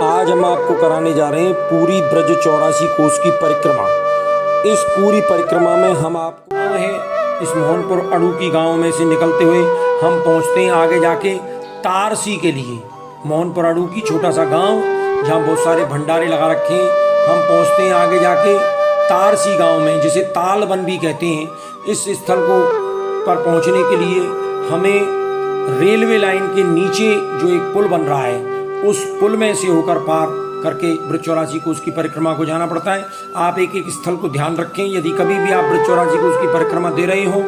आज हम आपको कराने जा रहे हैं पूरी ब्रज 84 कोस की परिक्रमा। इस पूरी परिक्रमा में हम आपको गाँव है इस मोहनपुर अड़ूकी गांव में से निकलते हुए हम पहुंचते हैं आगे जाके तारसी के लिए। मोहनपुर अड़ूकी छोटा सा गांव जहां बहुत सारे भंडारे लगा रखे हैं। हम पहुंचते हैं आगे जाके तारसी गांव में, जिसे तालबन भी कहते हैं। इस स्थल को पर पहुंचने के लिए हमें रेलवे लाइन के नीचे जो एक पुल बन रहा है, उस पुल में से होकर पार करके ब्रज 84 कोस की परिक्रमा को जाना पड़ता है। आप एक एक स्थल को ध्यान रखें। यदि कभी भी आप ब्रज 84 कोस की परिक्रमा दे रहे हो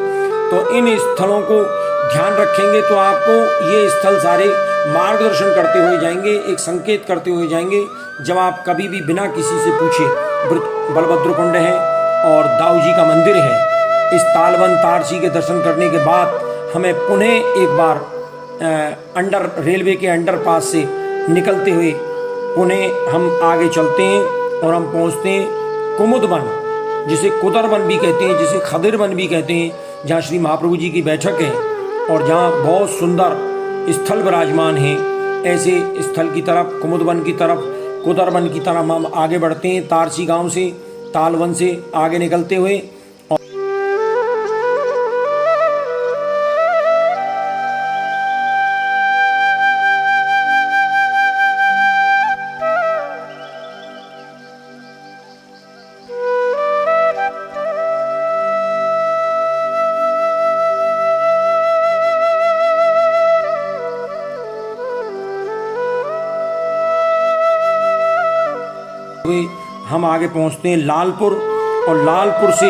तो इन स्थलों को ध्यान रखेंगे तो आपको ये स्थल सारे मार्गदर्शन करते हुए जाएंगे, एक संकेत करते हुए जाएंगे। जब आप कभी भी बिना किसी से पूछे, बलभद्र कुंड है और दाऊ जी का मंदिर है, इस तालबन तारसी के दर्शन करने के बाद हमें पुनः एक बार अंडर रेलवे के अंडरपास से निकलते हुए पुनः हम आगे चलते हैं और हम पहुंचते हैं कुमुदवन, जिसे कुदरवन भी कहते हैं, जिसे खदिरवन भी कहते हैं, जहाँ श्री महाप्रभु जी की बैठक है और जहाँ बहुत सुंदर स्थल विराजमान है। ऐसे स्थल की तरफ, कुमुदवन की तरफ, कुदरवन की तरफ हम आगे बढ़ते हैं। तारसी गांव से, तालवन से आगे निकलते हुए हम आगे पहुंचते हैं लालपुर, और लालपुर से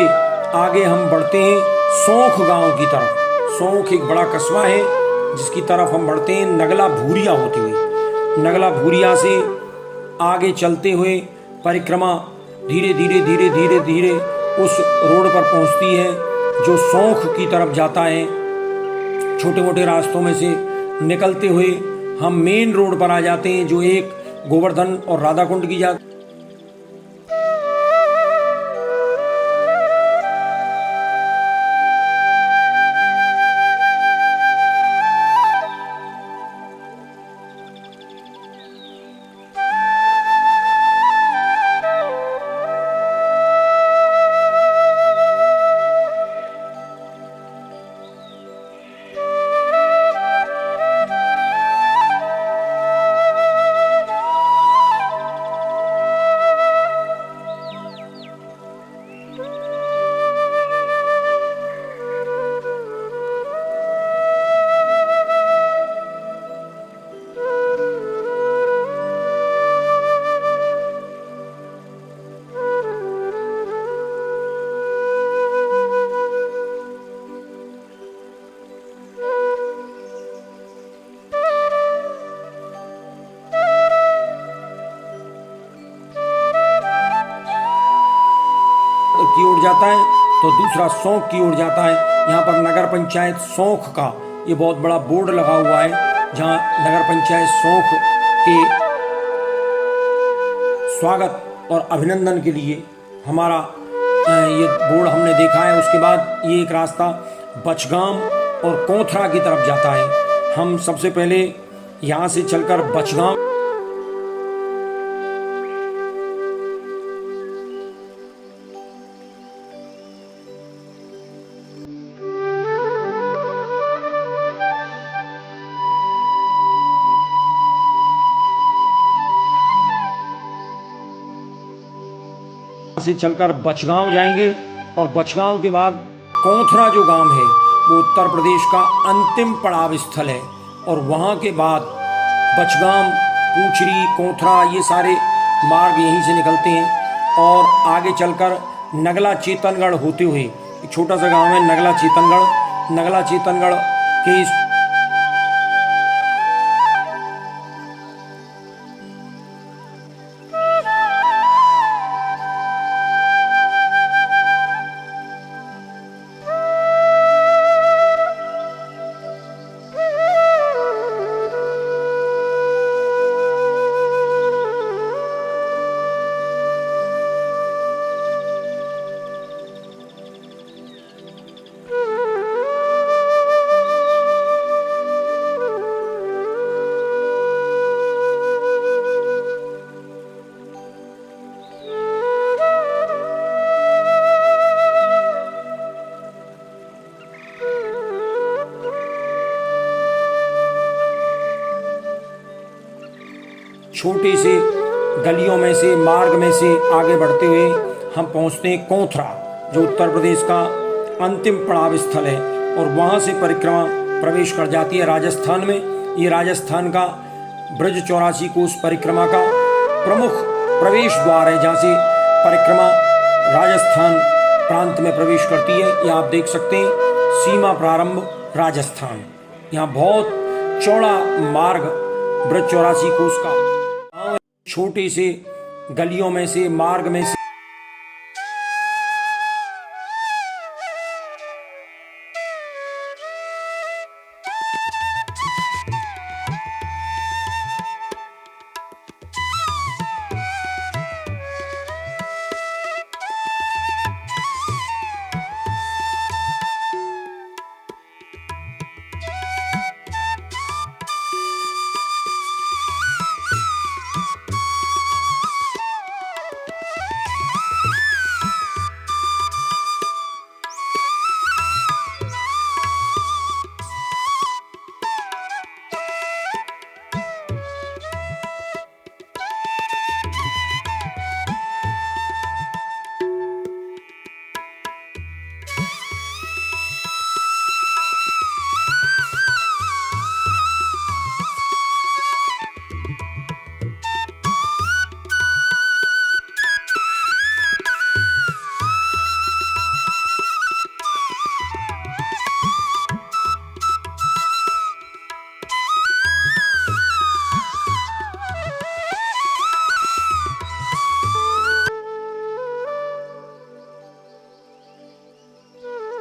आगे हम बढ़ते हैं सौंख गांव की तरफ। सौंख एक बड़ा कस्बा है जिसकी तरफ हम बढ़ते हैं नगला भूरिया होते हुए। नगला भूरिया से आगे चलते हुए परिक्रमा धीरे धीरे धीरे धीरे धीरे उस रोड पर पहुंचती है जो सौंख की तरफ जाता है। छोटे मोटे रास्तों में से निकलते हुए हम मेन रोड पर आ जाते हैं, जो एक गोवर्धन और राधा कुंड की जा की ओर जाता है तो दूसरा सौंख की ओर जाता है। यहाँ पर नगर पंचायत सौंख का ये बहुत बड़ा बोर्ड लगा हुआ है, जहाँ नगर पंचायत सौंख के स्वागत और अभिनंदन के लिए हमारा ये बोर्ड हमने देखा है। उसके बाद ये एक रास्ता बचगाम और कोथरा की तरफ जाता है। हम सबसे पहले यहाँ से चलकर बचगाम से चलकर बचगांव जाएंगे और बचगांव के बाद कोथरा जो गांव है वो उत्तर प्रदेश का अंतिम पड़ाव स्थल है। और वहाँ के बाद बचगांव, पूंचरी, कोथरा ये सारे मार्ग यहीं से निकलते हैं और आगे चलकर नगला चेतनगढ़ होते हुए एक छोटा सा गांव है नगला चेतनगढ़। नगला चेतनगढ़ के इस छोटे से गलियों में से, मार्ग में से आगे बढ़ते हुए हम पहुंचते हैं कोथरा, जो उत्तर प्रदेश का अंतिम पड़ाव स्थल है, और वहां से परिक्रमा प्रवेश कर जाती है राजस्थान में। ये राजस्थान का ब्रज 84 कोस परिक्रमा का प्रमुख प्रवेश द्वार है, जहाँ से परिक्रमा राजस्थान प्रांत में प्रवेश करती है। ये आप देख सकते हैं, सीमा प्रारंभ राजस्थान। यहाँ बहुत चौड़ा मार्ग ब्रज 84 कोस का, छोटे से गलियों में से, मार्ग में से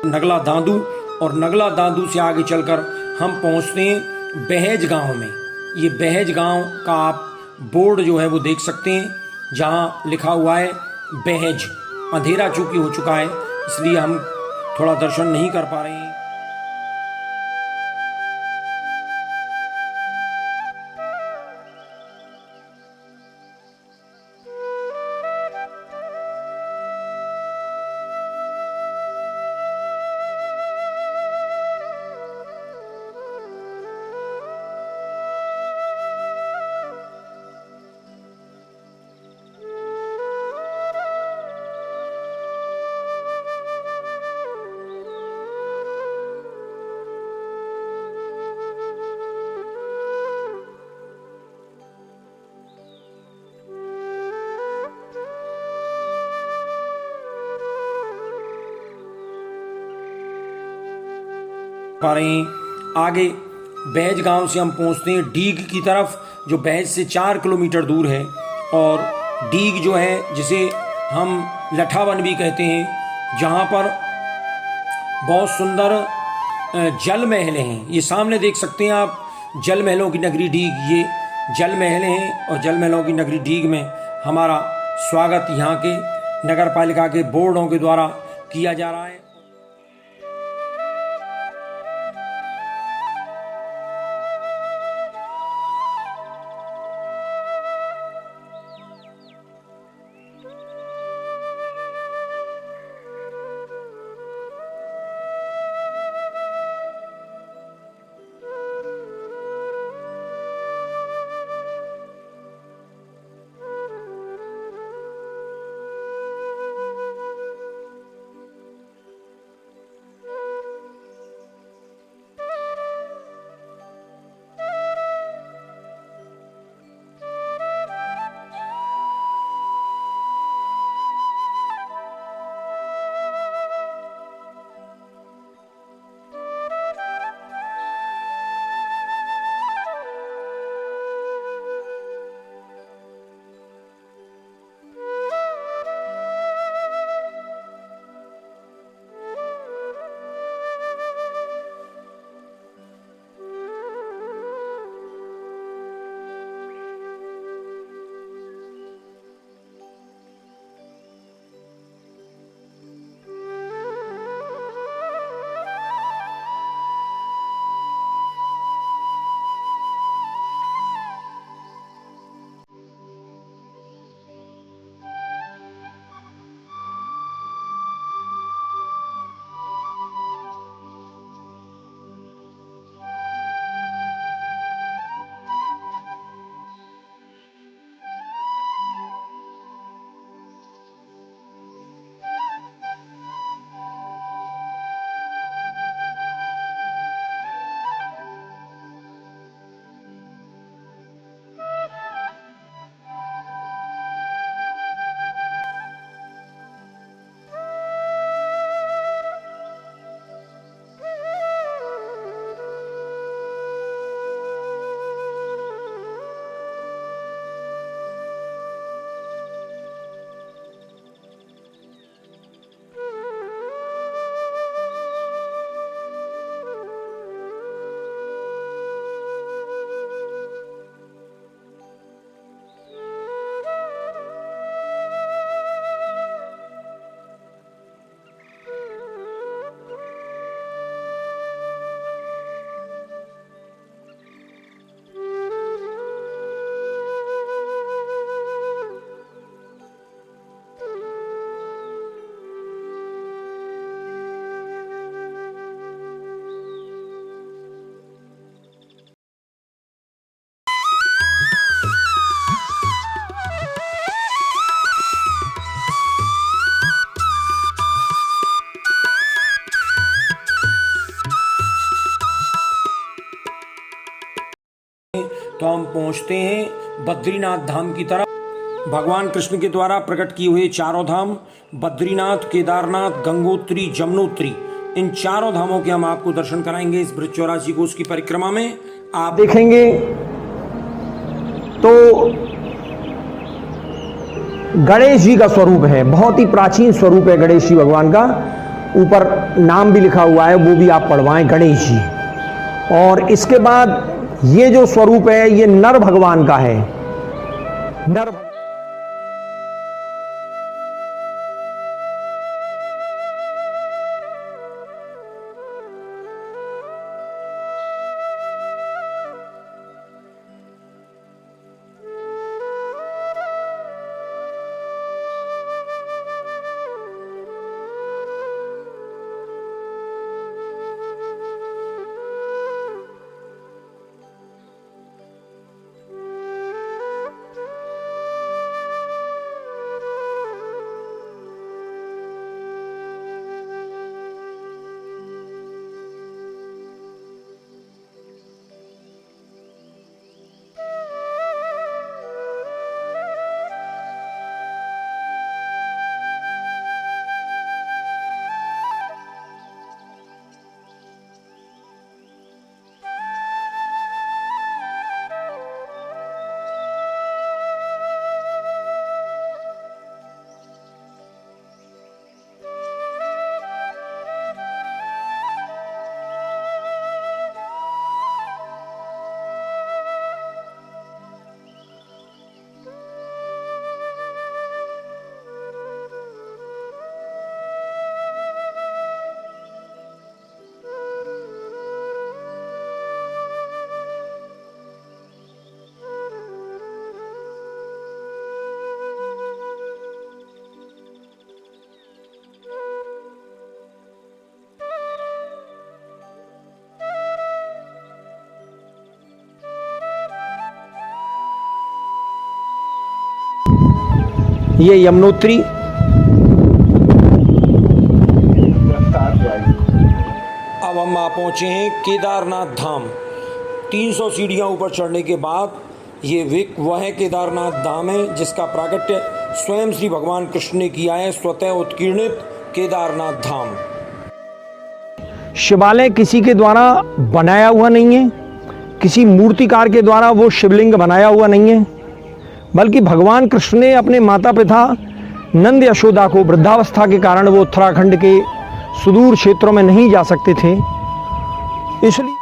नगला दादू, और नगला दादू से आगे चलकर हम पहुंचते हैं बहेज गांव में। ये बहेज गांव का आप बोर्ड जो है वो देख सकते हैं, जहां लिखा हुआ है बहेज। अंधेरा चूंकि हो चुका है, इसलिए हम थोड़ा दर्शन नहीं कर पा रहे हैं। पा रहे हैं आगे बहेज गांव से हम पहुंचते हैं डीग की तरफ, जो बहेज से 4 किलोमीटर दूर है। और डीग जो है, जिसे हम लठावन भी कहते हैं, जहां पर बहुत सुंदर जल महल हैं। ये सामने देख सकते हैं आप, जल महलों की नगरी डीग। ये जल महल हैं, और जल महलों की नगरी डीग में हमारा स्वागत यहाँ के नगर पालिका के बोर्डों के द्वारा किया जा रहा है। तो हम पहुंचते हैं बद्रीनाथ धाम की तरफ। भगवान कृष्ण के द्वारा प्रकट किए हुए चारों धाम बद्रीनाथ, केदारनाथ, गंगोत्री, जमुनोत्री, इन चारों धामों के हम आपको दर्शन कराएंगे इस ब्रज 84 कोस की परिक्रमा में। आप देखेंगे तो गणेश जी का स्वरूप है, बहुत ही प्राचीन स्वरूप है गणेश जी भगवान का। ऊपर नाम भी लिखा हुआ है, वो भी आप पढ़वाएं, गणेश जी। और इसके बाद ये जो स्वरूप है ये नर भगवान का है। नर ये यमुनोत्री, अब हम आ पहुंचे हैं केदारनाथ धाम। 300 सीढ़ियां ऊपर चढ़ने के बाद ये वह केदारनाथ धाम है जिसका प्राकट्य स्वयं श्री भगवान कृष्ण ने किया है। स्वतः उत्कीर्णित केदारनाथ धाम। शिवालय किसी के द्वारा बनाया हुआ नहीं है, किसी मूर्तिकार के द्वारा वो शिवलिंग बनाया हुआ नहीं है, बल्कि भगवान कृष्ण ने अपने माता पिता नंद यशोदा को, वृद्धावस्था के कारण वो उत्तराखंड के सुदूर क्षेत्रों में नहीं जा सकते थे, इसलिए